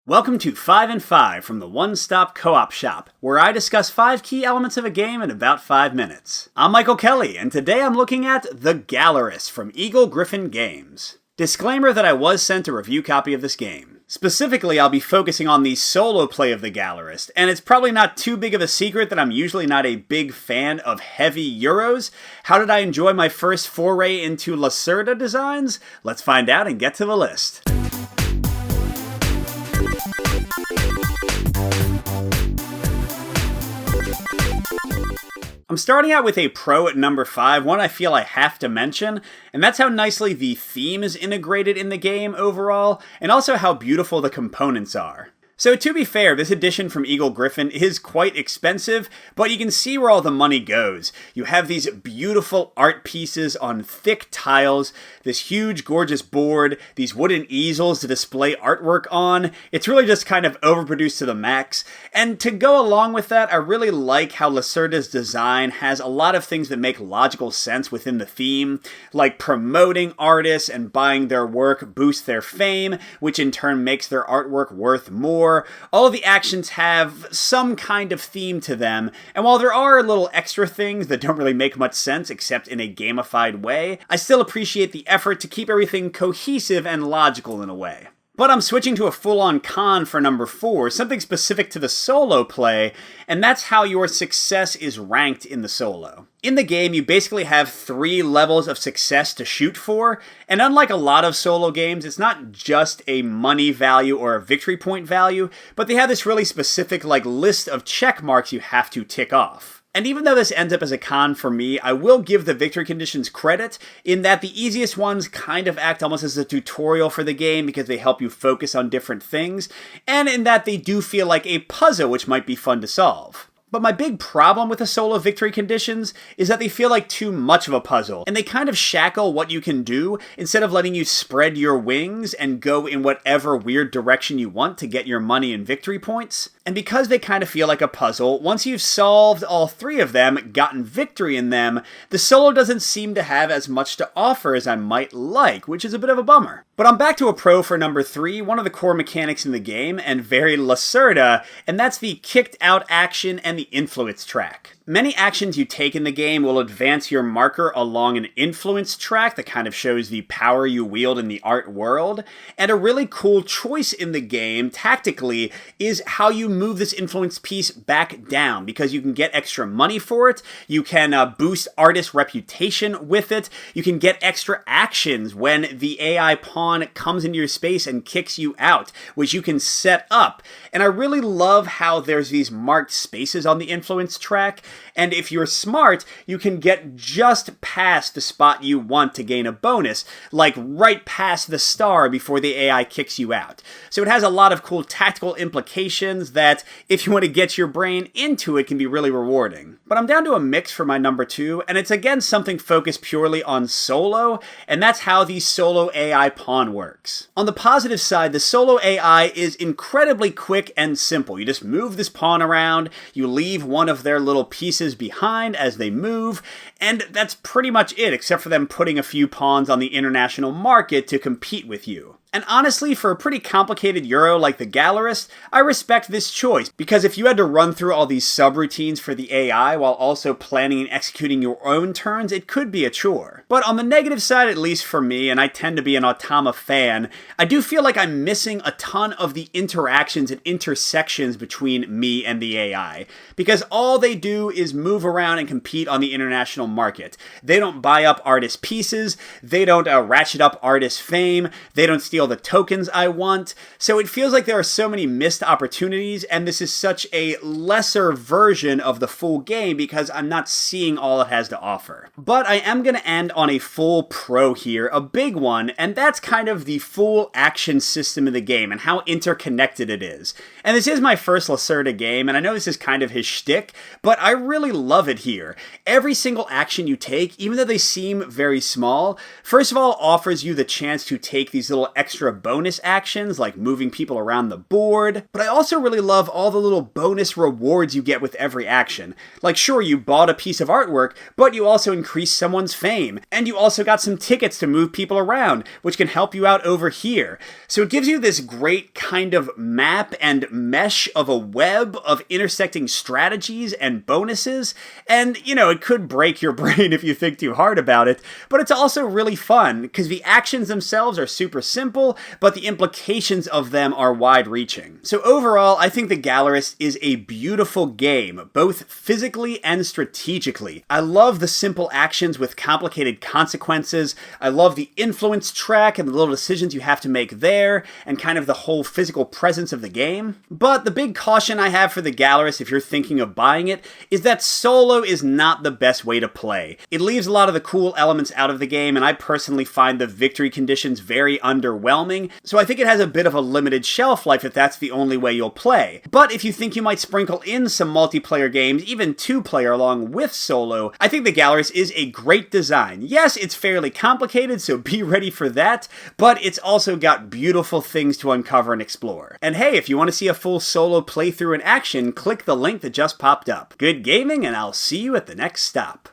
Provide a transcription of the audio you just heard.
Welcome to 5 and 5 from the One Stop Co-op Shop, where I discuss 5 key elements of a game in about 5 minutes. I'm Michael Kelly, and today I'm looking at The Gallerist from Eagle Gryphon Games. Disclaimer that I was sent a review copy of this game. Specifically, I'll be focusing on the solo play of The Gallerist, and it's probably not too big of a secret that I'm usually not a big fan of heavy Euros. How did I enjoy my first foray into Lacerda designs? Let's find out and get to the list. I'm starting out with a pro at number 5, one I feel I have to mention, and that's how nicely the theme is integrated in the game overall, and also how beautiful the components are. So to be fair, this edition from Eagle Gryphon is quite expensive, but you can see where all the money goes. You have these beautiful art pieces on thick tiles, this huge gorgeous board, these wooden easels to display artwork on. It's really just kind of overproduced to the max. And to go along with that, I really like how Lacerda's design has a lot of things that make logical sense within the theme, like promoting artists and buying their work boosts their fame, which in turn makes their artwork worth more. All of the actions have some kind of theme to them, and while there are little extra things that don't really make much sense except in a gamified way, I still appreciate the effort to keep everything cohesive and logical in a way. But I'm switching to a full-on con for number 4, something specific to the solo play, and that's how your success is ranked in the solo. In the game, you basically have 3 levels of success to shoot for, and unlike a lot of solo games, it's not just a money value or a victory point value, but they have this really specific list of check marks you have to tick off. And even though this ends up as a con for me, I will give the victory conditions credit in that the easiest ones kind of act almost as a tutorial for the game because they help you focus on different things, and in that they do feel like a puzzle which might be fun to solve. But my big problem with the solo victory conditions is that they feel like too much of a puzzle, and they kind of shackle what you can do instead of letting you spread your wings and go in whatever weird direction you want to get your money and victory points. And because they kind of feel like a puzzle, once you've solved all 3 of them, gotten victory in them, the solo doesn't seem to have as much to offer as I might like, which is a bit of a bummer. But I'm back to a pro for number 3, one of the core mechanics in the game, and very Lacerda, and that's the kicked out action and the influence track. Many actions you take in the game will advance your marker along an influence track that kind of shows the power you wield in the art world, and a really cool choice in the game, tactically, is how you move this influence piece back down, because you can get extra money for it, you can boost artist reputation with it, you can get extra actions when the AI pawn comes into your space and kicks you out, which you can set up. And I really love how there's these marked spaces on the influence track, and if you're smart, you can get just past the spot you want to gain a bonus, like right past the star before the AI kicks you out. So it has a lot of cool tactical implications that, if you want to get your brain into it, can be really rewarding. But I'm down to a mix for my number 2, and it's again something focused purely on solo, and that's how the solo AI pawn works. On the positive side, the solo AI is incredibly quick and simple. You just move this pawn around, you leave one of their little pieces behind as they move, and that's pretty much it, except for them putting a few pawns on the international market to compete with you. And honestly, for a pretty complicated Euro like the Gallerist, I respect this choice, because if you had to run through all these subroutines for the AI while also planning and executing your own turns, it could be a chore. But on the negative side, at least for me, and I tend to be an Automa fan, I do feel like I'm missing a ton of the interactions and intersections between me and the AI, because all they do is move around and compete on the international market. They don't buy up artist pieces, they don't ratchet up artist fame, they don't steal the tokens I want, so it feels like there are so many missed opportunities, and this is such a lesser version of the full game because I'm not seeing all it has to offer. But I am going to end on a full pro here, a big one, and that's kind of the full action system of the game and how interconnected it is. And this is my first Lacerda game, and I know this is kind of his shtick, but I really love it here. Every single action you take, even though they seem very small, first of all offers you the chance to take these little extra extra bonus actions like moving people around the board, but I also really love all the little bonus rewards you get with every action. Like sure, you bought a piece of artwork, but you also increased someone's fame, and you also got some tickets to move people around, which can help you out over here. So it gives you this great kind of map and mesh of a web of intersecting strategies and bonuses, and it could break your brain if you think too hard about it, but it's also really fun, because the actions themselves are super simple, but the implications of them are wide-reaching. So overall, I think The Gallerist is a beautiful game, both physically and strategically. I love the simple actions with complicated consequences. I love the influence track and the little decisions you have to make there, and kind of the whole physical presence of the game. But the big caution I have for The Gallerist, if you're thinking of buying it, is that solo is not the best way to play. It leaves a lot of the cool elements out of the game, and I personally find the victory conditions very underwhelming, so I think it has a bit of a limited shelf life if that's the only way you'll play. But if you think you might sprinkle in some multiplayer games, even two-player along with solo, I think The Gallerist is a great design. Yes, it's fairly complicated, so be ready for that, but it's also got beautiful things to uncover and explore. And hey, if you want to see a full solo playthrough in action, click the link that just popped up. Good gaming, and I'll see you at the next stop.